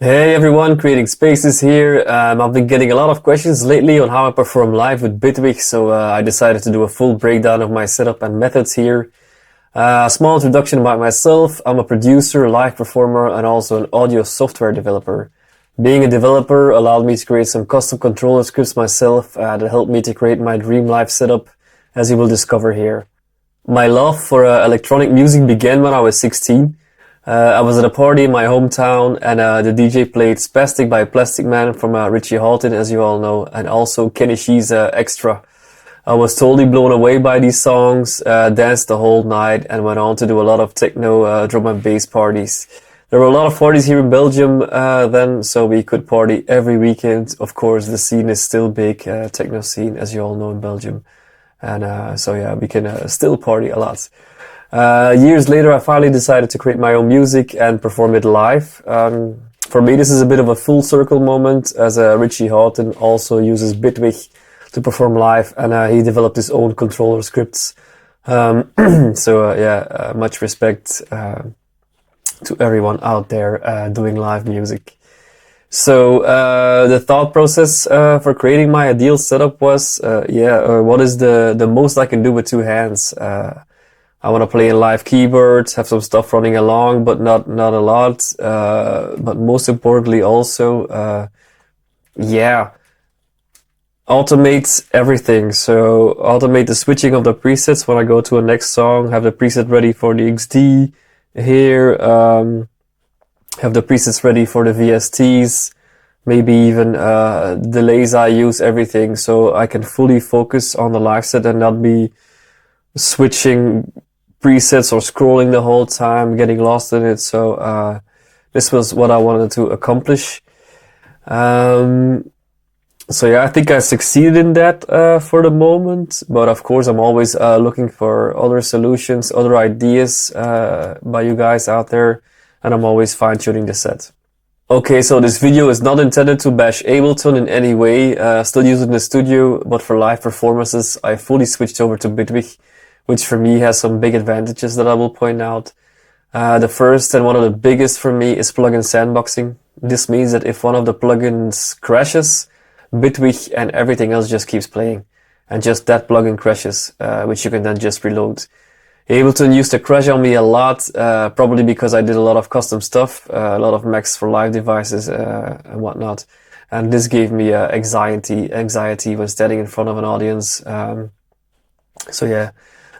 Hey everyone, Creating Spaces here. I've been getting a lot of questions lately on how I perform live with Bitwig, so I decided to do a full breakdown of my setup and methods here. A small introduction about myself. I'm a producer, live performer, and also an audio software developer. Being a developer allowed me to create some custom controller scripts myself that helped me to create my dream live setup, as you will discover here. My love for electronic music began when I was 16. I was at a party in my hometown and the DJ played Spastic by Plastic Man from Richie Hawtin, as you all know, and also Kenny G's Extra. I was totally blown away by these songs, danced the whole night, and went on to do a lot of techno drum and bass parties. There were a lot of parties here in Belgium then, so we could party every weekend. Of course, the scene is still big, techno scene, as you all know, in Belgium. And so yeah, we can still party a lot. Years later, I finally decided to create my own music and perform it live. For me, this is a bit of a full circle moment, as Richie Hawtin also uses Bitwig to perform live, and he developed his own controller scripts. Much respect to everyone out there doing live music. So the thought process for creating my ideal setup was, what is the most I can do with two hands? I want to play in live keyboards, have some stuff running along, but not a lot. But most importantly, also, automate everything. So automate the switching of the presets when I go to a next song. Have the preset ready for the XD here. Have the presets ready for the VSTs. Maybe even delays I use, everything, so I can fully focus on the live set and not be switching presets or scrolling the whole time, getting lost in it. So this was what I wanted to accomplish. I think I succeeded in that for the moment, but of course I'm always looking for other solutions, other ideas by you guys out there, and I'm always fine-tuning the set. Okay, so this video is not intended to bash Ableton in any way. Still use it in the studio, but for live performances I fully switched over to Bitwig, which for me has some big advantages that I will point out. The first and one of the biggest for me is plugin sandboxing. This means that if one of the plugins crashes, Bitwig and everything else just keeps playing, and just that plugin crashes, which you can then just reload. Ableton used to crash on me a lot, probably because I did a lot of custom stuff, a lot of Macs for live devices and whatnot. And this gave me anxiety when standing in front of an audience.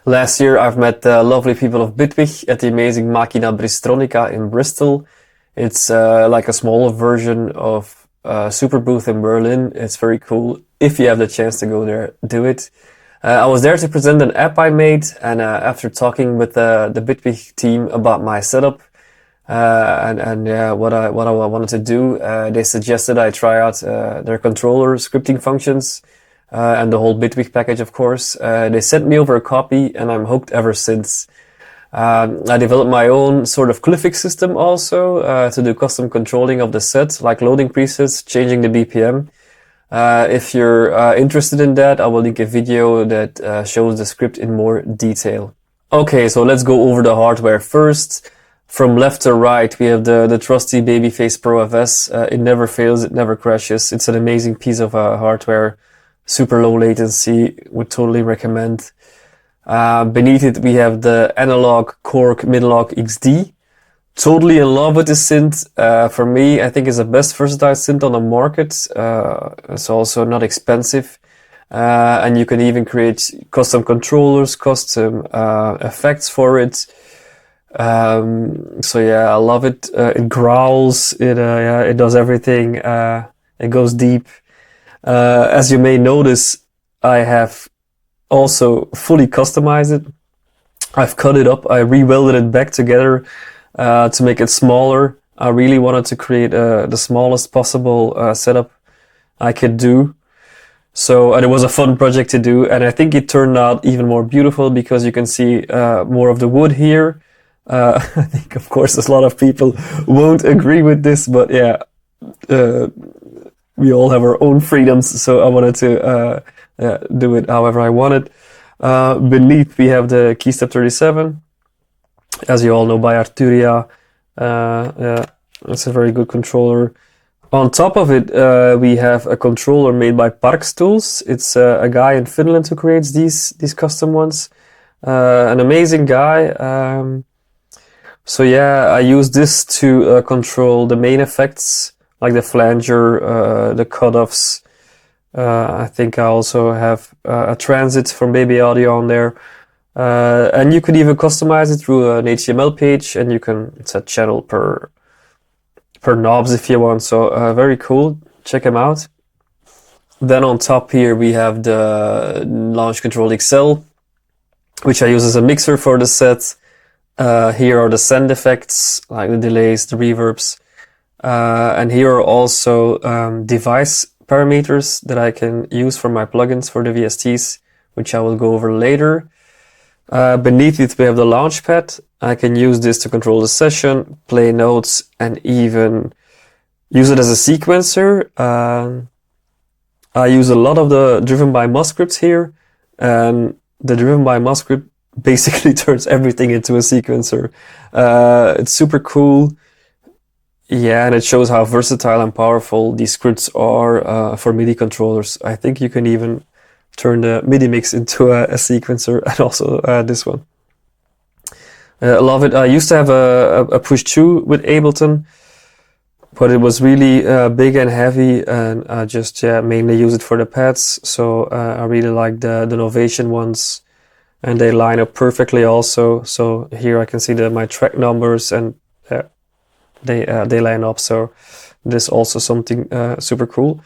Last year I've met the lovely people of Bitwig at the amazing Machina Bristronica in Bristol. It's like a smaller version of Superbooth in Berlin. It's very cool. If you have the chance to go there, do it. I was there to present an app I made, and after talking with the Bitwig team about my setup what I wanted to do, they suggested I try out their controller scripting functions and the whole Bitwig package, of course. They sent me over a copy, and I'm hooked ever since. I developed my own sort of Cliffix system also to do custom controlling of the set, like loading presets, changing the BPM. If you're interested in that, I will link a video that shows the script in more detail. Okay, so let's go over the hardware first. From left to right, we have the trusty Babyface Pro FS. It never fails, it never crashes. It's an amazing piece of hardware. Super low latency, would totally recommend. Beneath it, we have the analog Korg Midlog XD. Totally in love with this synth. For me, I think it's the best versatile synth on the market. It's also not expensive. And you can even create custom controllers, custom effects for it. I love it. It growls, it does everything. It goes deep. As you may notice, I have also fully customized it. I've cut it up, I re-welded it back together to make it smaller. I really wanted to create the smallest possible setup I could do. So, and it was a fun project to do, and I think it turned out even more beautiful because you can see more of the wood here. I think, of course, a lot of people won't agree with this, but yeah, we all have our own freedoms, so I wanted to do it however I wanted. Beneath, we have the Keystep 37, as you all know, by Arturia. It's a very good controller. On top of it, we have a controller made by Parks Tools. It's a guy in Finland who creates these custom ones. An amazing guy. So yeah, I use this to control the main effects, like the flanger, the cutoffs. I think I also have a transit from Baby Audio on there. And you could even customize it through an HTML page, and you can set channel per knobs if you want. So very cool. Check them out. Then on top here we have the Launch Control XL, which I use as a mixer for the set. Here are the send effects, like the delays, the reverbs. And here are also device parameters that I can use for my plugins for the VSTs, which I will go over later. Beneath it we have the launchpad. I can use this to control the session, play notes, and even use it as a sequencer. I use a lot of the Driven by Mus scripts here, and the Driven by Mus script basically turns everything into a sequencer. It's super cool. Yeah, and it shows how versatile and powerful these scripts are for MIDI controllers. I think you can even turn the MIDI mix into a sequencer, and also this one. I love it. I used to have a push 2 with Ableton, but it was really big and heavy, and I just mainly use it for the pads. So I really like the Novation ones, and they line up perfectly also. So here I can see my track numbers, and they line up. So this is also something super cool.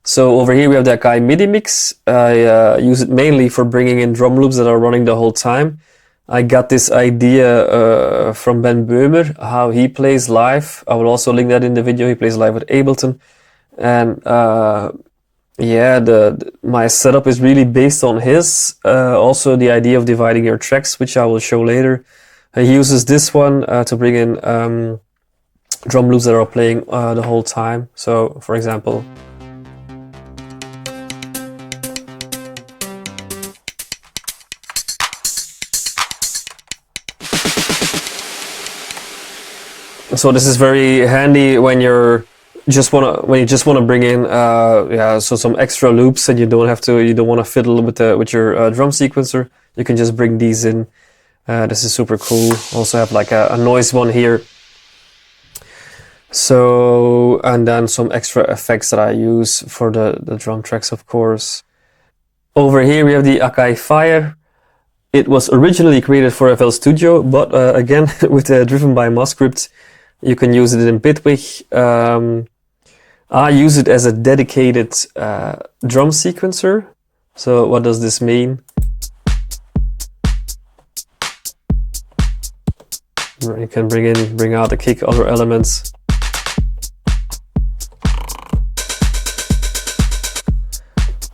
So over here we have the Akai MIDI mix. I use it mainly for bringing in drum loops that are running the whole time. I got this idea from Ben Böhmer, how he plays live. I will also link that in the video. He plays live with Ableton. And yeah, my setup is really based on his. Also the idea of dividing your tracks, which I will show later. He uses this one to bring in drum loops that are playing the whole time. So for example, so this is very handy when you just wanna bring in so some extra loops, and you don't want to fiddle with your drum sequencer. You can just bring these in. This is super cool. Also have like a noise one here. So, and then some extra effects that I use for the drum tracks, of course. Over here we have the Akai Fire. It was originally created for FL Studio, but again with the Driven by Mus script, you can use it in Bitwig. I use it as a dedicated drum sequencer. So what does this mean? You can bring out the kick, other elements.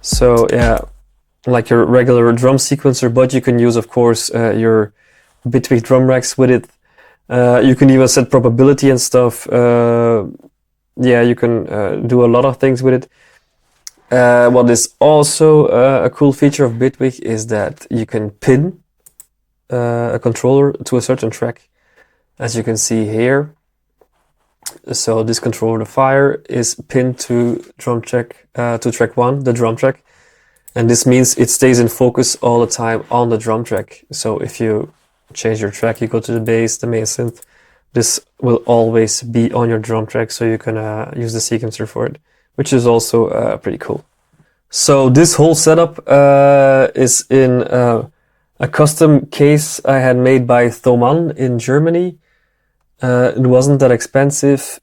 So yeah, like your regular drum sequencer, but you can use, of course, your Bitwig drum racks with it. You can even set probability and stuff. Yeah, you can do a lot of things with it. What is also a cool feature of Bitwig is that you can pin a controller to a certain track, as you can see here. So this controller, the Fire, is pinned to track 1, the drum track, and this means it stays in focus all the time on the drum track. So if you change your track, you go to the bass, the main synth, this will always be on your drum track, so you can use the sequencer for it, which is also pretty cool. So this whole setup is in a custom case I had made by Thomann in Germany. It wasn't that expensive.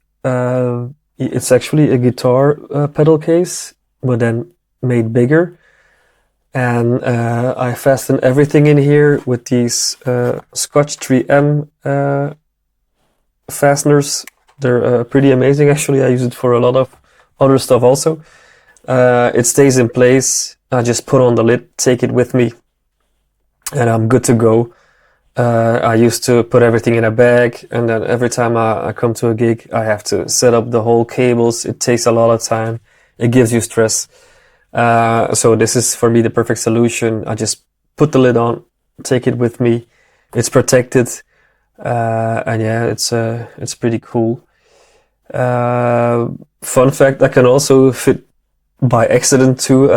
It's actually a guitar pedal case, but then made bigger. And I fasten everything in here with these Scotch 3M fasteners. They're pretty amazing, actually. I use it for a lot of other stuff also. It stays in place. I just put on the lid, take it with me, and I'm good to go. I used to put everything in a bag, and then every time I come to a gig, I have to set up the whole cables. It takes a lot of time. It gives you stress. So this is for me the perfect solution. I just put the lid on, take it with me. It's protected, and yeah, it's pretty cool. Fun fact, I can also fit by accident two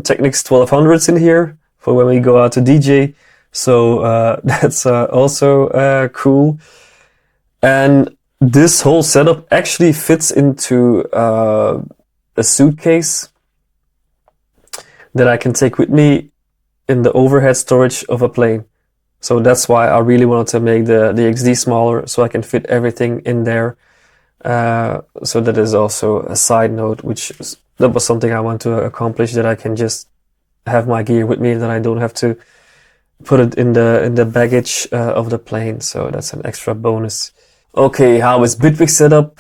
Technics 1200s in here for when we go out to DJ. So that's also cool. And this whole setup actually fits into a suitcase that I can take with me in the overhead storage of a plane. So that's why I really wanted to make the XD smaller, so I can fit everything in there. So that is also a side note, that was something I want to accomplish, that I can just have my gear with me, that I don't have to put it in the baggage of the plane. So that's an extra bonus. Okay, how is Bitwig set up?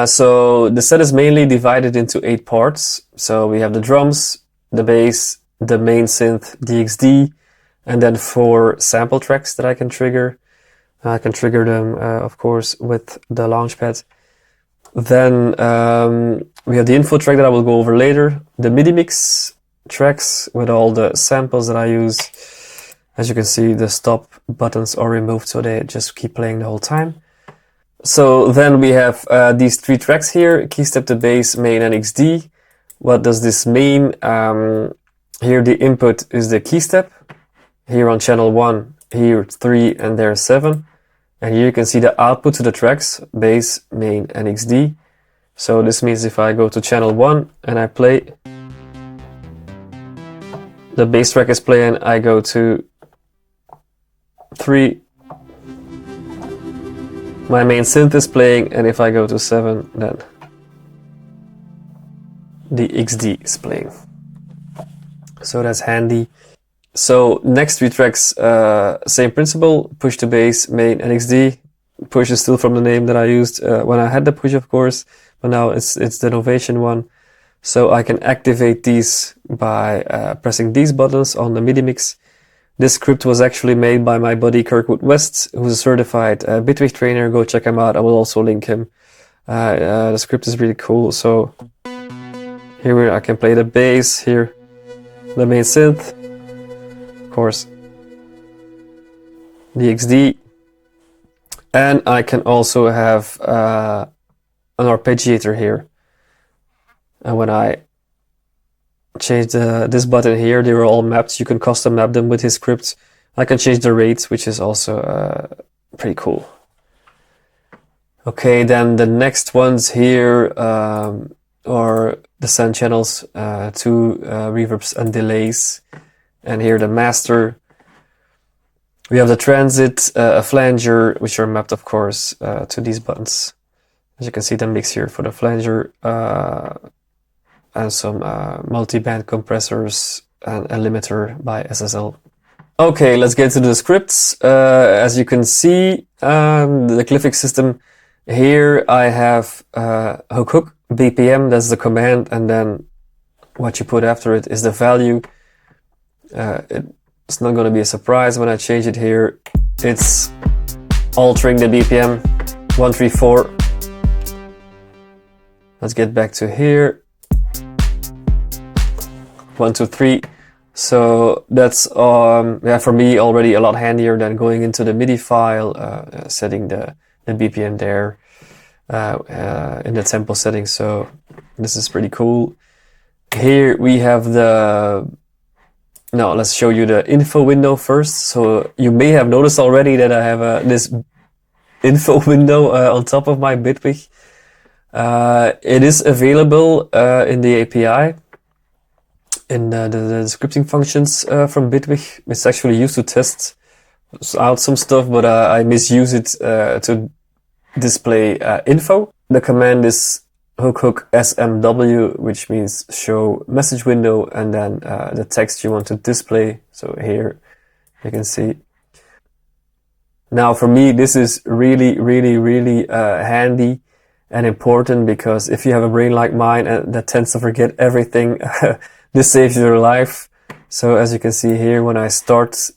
So the set is mainly divided into 8 parts. So we have the drums, the bass, the main synth, the XD, and then 4 sample tracks that I can trigger. I can trigger them, of course, with the Launchpad. Then we have the info track that I will go over later. The MIDI mix tracks with all the samples that I use. As you can see, the stop buttons are removed, so they just keep playing the whole time. So then we have these 3 tracks here: keystep, the bass, main, and XD. What does this mean? Here the input is the keystep. Here on channel 1, here 3, and there 7. And here you can see the output to the tracks: bass, main, and XD. So this means if I go to channel 1 and I play, the bass track is playing, I go to 3, my main synth is playing, and if I go to 7, then the XD is playing. So that's handy. So next 3 tracks, same principle: push to bass, main, and XD. Push is still from the name that I used when I had the push, of course, but now it's the Novation one. So I can activate these by pressing these buttons on the MIDI mix. This script was actually made by my buddy Kirkwood West, who's a certified Bitwig trainer. Go check him out. I will also link him. The script is really cool. So here I can play the bass, here the main synth, of course the XD, and I can also have an arpeggiator here. And when I change this button here, they were all mapped. You can custom map them with his script. I can change the rates, which is also pretty cool. Okay, then the next ones here are the send channels, 2 reverbs and delays. And here the master. We have the transit, a flanger, which are mapped, of course, to these buttons. As you can see, the mix here for the flanger, and some multi-band compressors and a limiter by SSL. Okay, let's get to the scripts. As you can see, the Glyphic system, here I have hook BPM, that's the command, and then what you put after it is the value. It's not going to be a surprise when I change it here. It's altering the BPM, 134. Let's get back to here. 1, 2, 3. So that's yeah, for me already a lot handier than going into the MIDI file, setting the BPM there in the tempo setting. So this is pretty cool. Here we have now let's show you the info window first. So you may have noticed already that I have this info window on top of my Bitwig. It is available in the API, in the scripting functions from Bitwig. It's actually used to test out some stuff, but I misuse it to display info. The command is hook SMW, which means show message window, and then the text you want to display. So here you can see. Now for me, this is really handy and important, because if you have a brain like mine that tends to forget everything, this saves your life. So as you can see here, when I start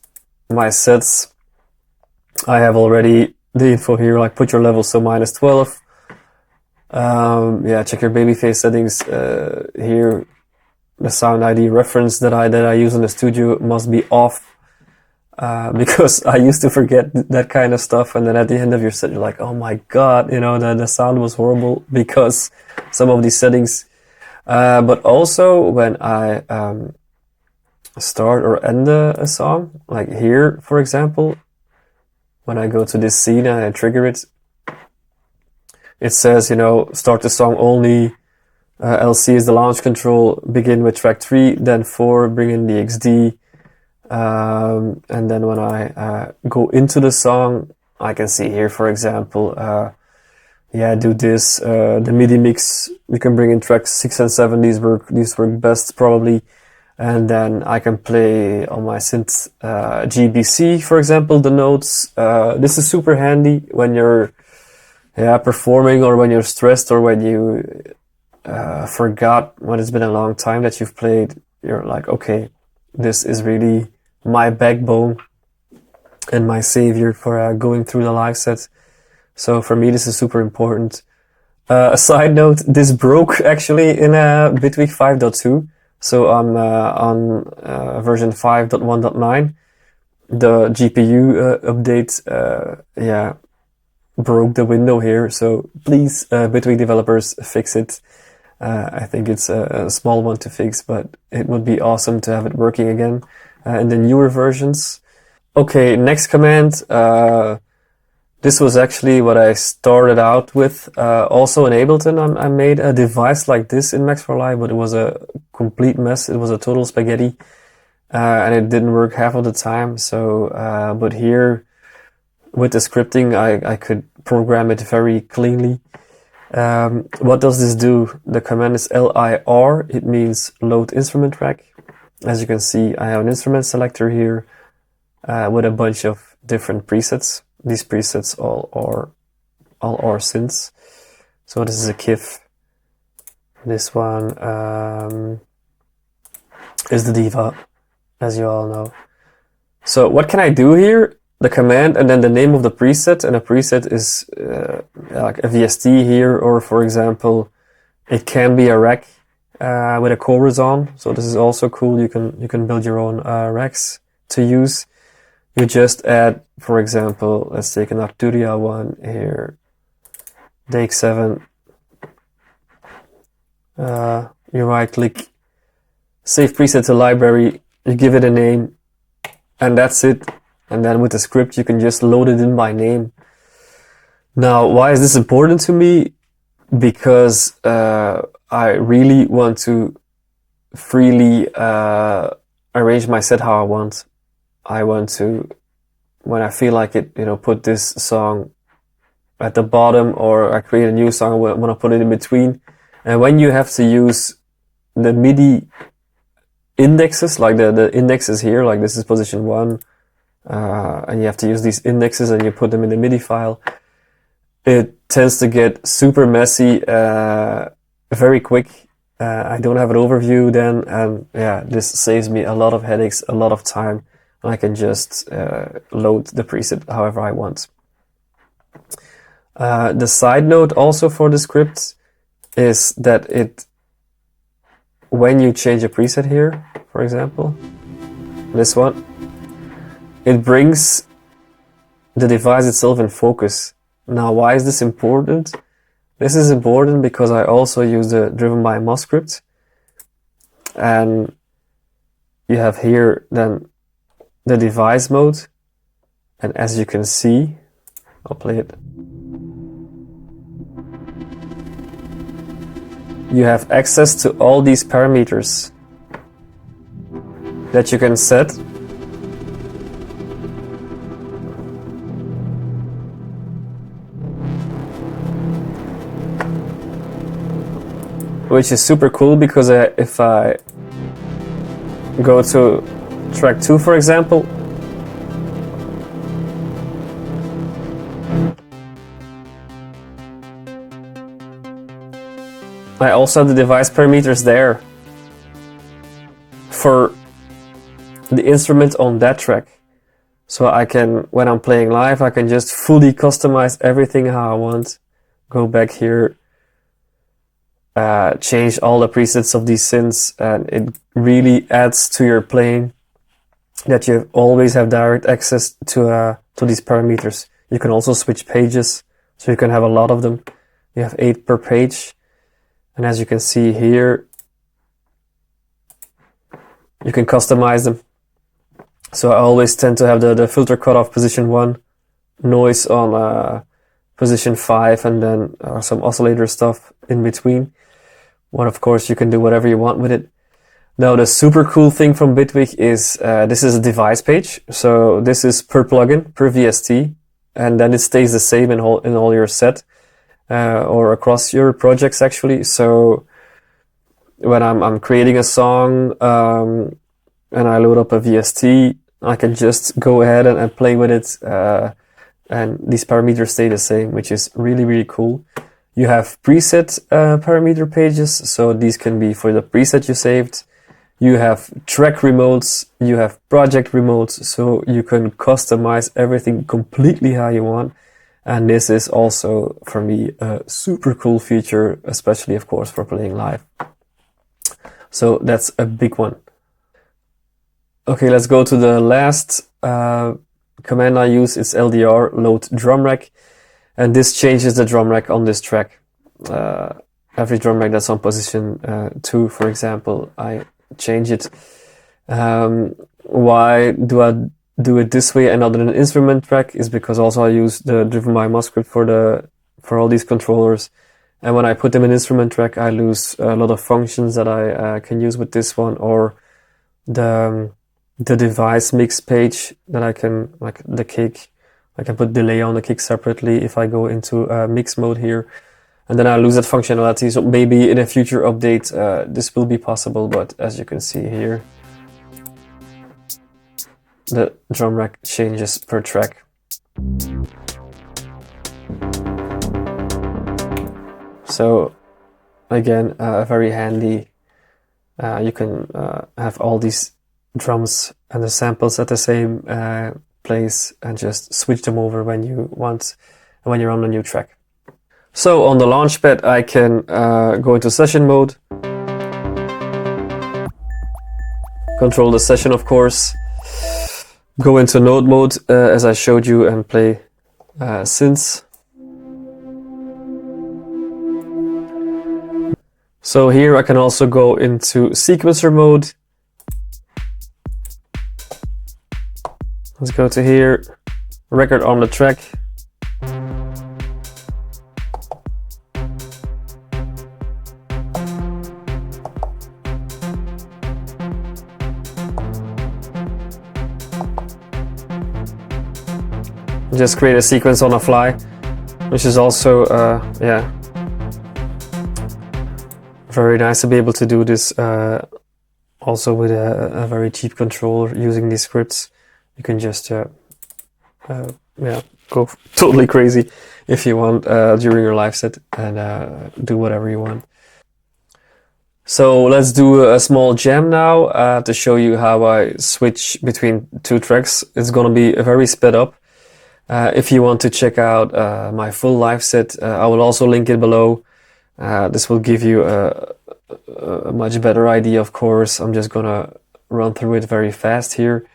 my sets, I have already the info here, like put your level so -12. Yeah, check your babyface settings. Here, the sound ID reference that I use in the studio must be off. because I used to forget that kind of stuff, and then at the end of your set, you're like, oh my god, you know, the sound was horrible because some of these settings. But also when I start or end a song, like here, for example, when I go to this scene and I trigger it, it says, you know, start the song only, LC is the launch control, begin with track 3, then 4, bring in the XD, and then when I go into the song, I can see here, for example, do this, the MIDI mix, we can bring in tracks 6 and 7, these work best probably, and then I can play on my synth GBC, for example, the notes. This is super handy when you're performing, or when you're stressed, or when you forgot when it's been a long time that you've played. You're like, okay, this is really my backbone and my savior for going through the live set. So for me, this is super important. A side note, this broke actually in Bitwig 5.2. So I'm on version 5.1.9. The GPU update, broke the window here. So please, Bitwig developers, fix it. I think it's a small one to fix, but it would be awesome to have it working again in the newer versions. Okay, next command. This was actually what I started out with. Also in Ableton, I made a device like this in Max for Live, but it was a complete mess. It was a total spaghetti, and it didn't work half of the time. So, but here with the scripting, I could program it very cleanly. What does this do? The command is LIR. It means load instrument track. As you can see, I have an instrument selector here with a bunch of different presets. These presets all are synths. So this is a KIF. This one is the Diva, as you all know. So what can I do here? The command and then the name of the preset, and a preset is like a VST here, or for example, it can be a rack with a chorus on. So this is also cool. You can build your own racks to use. You just add, for example, let's take an Arturia one here, Take 7. You right click, save preset to library, you give it a name, and that's it. And then with the script, you can just load it in by name. Now, why is this important to me? Because I really want to freely arrange my set how I want. I want to, when I feel like it, put this song at the bottom, or I create a new song, I want to put it in between. And when you have to use the MIDI indexes, like the indexes here, like this is position 1, and you have to use these indexes and you put them in the MIDI file, it tends to get super messy very quick. I don't have an overview then, and this saves me a lot of headaches, a lot of time. I can just load the preset however I want. The side note also for the script is that when you change a preset here, for example, this one, it brings the device itself in focus. Now, why is this important? This is important because I also use the driven by Moss script, and you have here then the device mode, and as you can see, I'll play it. You have access to all these parameters that you can set. Which is super cool, because if I go to track 2, for example, I also have the device parameters there for the instrument on that track. So I can, when I'm playing live, I can just fully customize everything how I want. Go back here, change all the presets of these synths, and it really adds to your playing. that you always have direct access to these parameters. You can also switch pages, so you can have a lot of them. You have 8 per page, and as you can see here, you can customize them. So I always tend to have the filter cutoff position 1, noise on position 5, and then some oscillator stuff in between. Well, of course, you can do whatever you want with it. Now, the super cool thing from Bitwig is this is a device page. So this is per plugin, per VST, and then it stays the same in all your set or across your projects actually. So when I'm creating a song and I load up a VST, I can just go ahead and play with it, and these parameters stay the same, which is really, really cool. You have preset parameter pages, so these can be for the preset you saved. You have track remotes, you have project remotes, so you can customize everything completely how you want. And this is also, for me, a super cool feature, especially, of course, for playing live. So that's a big one. Okay, let's go to the last command I use. It's LDR, load drum rack. And this changes the drum rack on this track. Every drum rack that's on position 2, for example, I change it. Why do I do it this way and not in an instrument track? Is because also I use the driven by MOS script for all these controllers. And when I put them in instrument track, I lose a lot of functions that I can use with this one, or the device mix page that I can, like the kick, I can put delay on the kick separately if I go into mix mode here, and then I lose that functionality. So maybe in a future update this will be possible, but as you can see here, the drum rack changes per track. So again, very handy. You can have all these drums and the samples at the same place and just switch them over when you want and when you're on a new track. So on the Launchpad, I can go into session mode, control the session, of course, go into node mode as I showed you, and play synths. So here I can also go into sequencer mode. Let's go to here, record on the track. Just create a sequence on the fly, which is also, yeah, very nice to be able to do this also with a very cheap controller using these scripts. You can just yeah, go totally crazy if you want during your live set and do whatever you want. So let's do a small jam now to show you how I switch between 2 tracks. It's gonna be very sped up. If you want to check out my full live set, I will also link it below. This will give you a much better idea, of course. I'm just gonna run through it very fast here.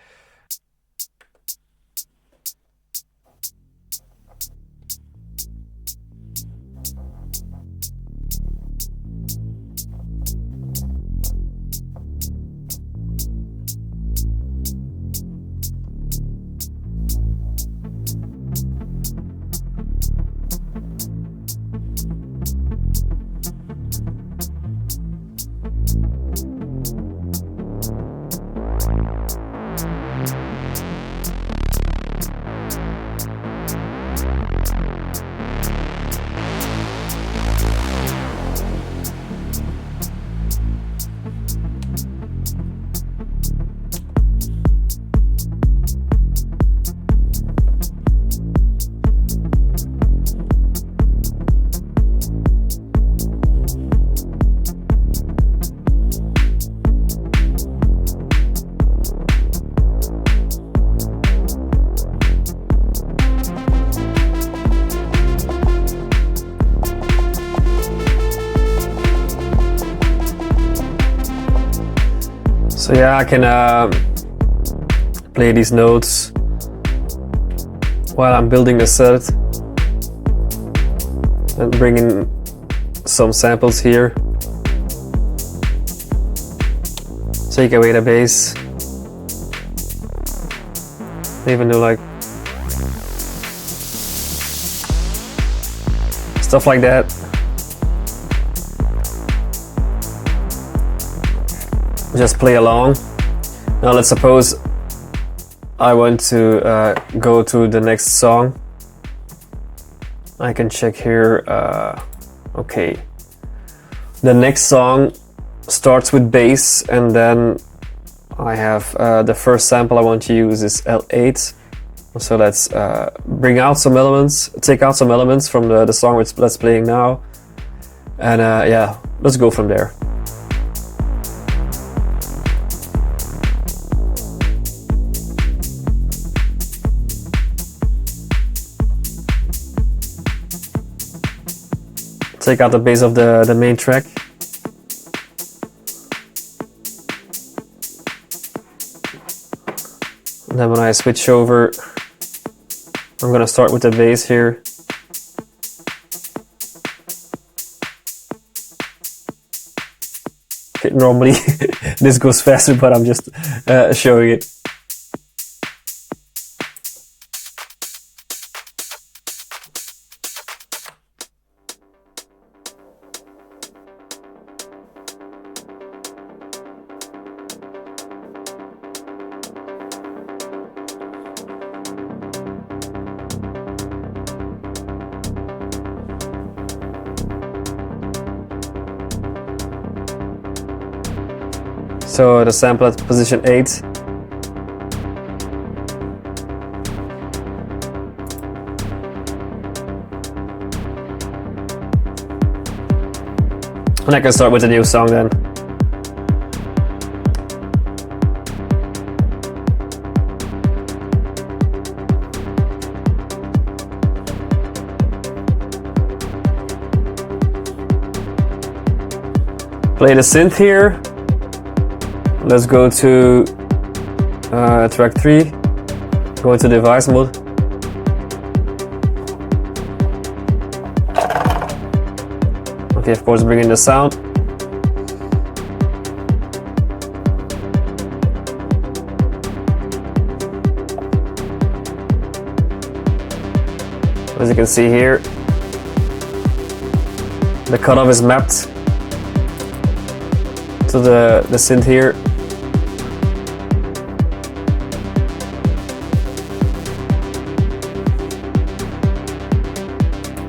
So yeah, I can play these notes while I'm building the set and bring in some samples here. Take away the bass. Even do like stuff like that. Just play along. Now let's suppose I want to go to the next song. I can check here. Okay. The next song starts with bass, and then I have the first sample I want to use is L8. So let's bring out some elements, take out some elements from the song that's playing now, and yeah, let's go from there. Take out the bass of the main track. And then when I switch over, I'm gonna start with the bass here. Okay, normally this goes faster, but I'm just showing it. So the sample at position 8. And I can start with a new song then. Play the synth here. Let's go to track 3, go into device mode. Okay, of course, bring in the sound. As you can see here, the cutoff is mapped to the synth here.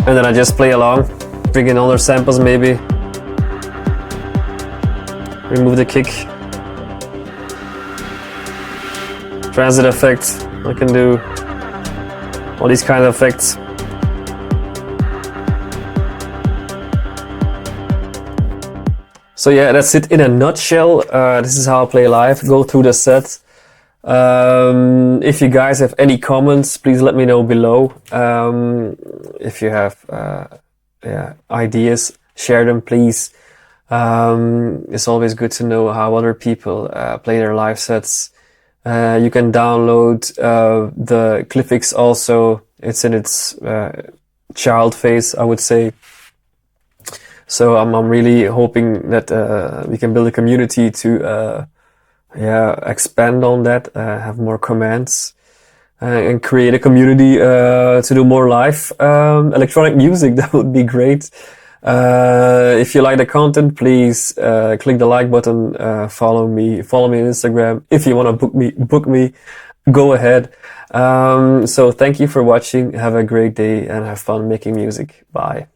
And then I just play along, bring in other samples maybe, remove the kick, transit effect, I can do all these kind of effects. So yeah, that's it in a nutshell. This is how I play live, go through the set. If you guys have any comments, please let me know below. If you have ideas, share them please. It's always good to know how other people play their live sets. You can download the Cliffix also. It's in its child phase, I would say. So I'm really hoping that we can build a community to expand on that, have more commands, and create a community to do more live electronic music. That would be great. If you like the content, please click the like button, follow me on Instagram. If you want to book me, go ahead. So thank you for watching. Have a great day and have fun making music. Bye.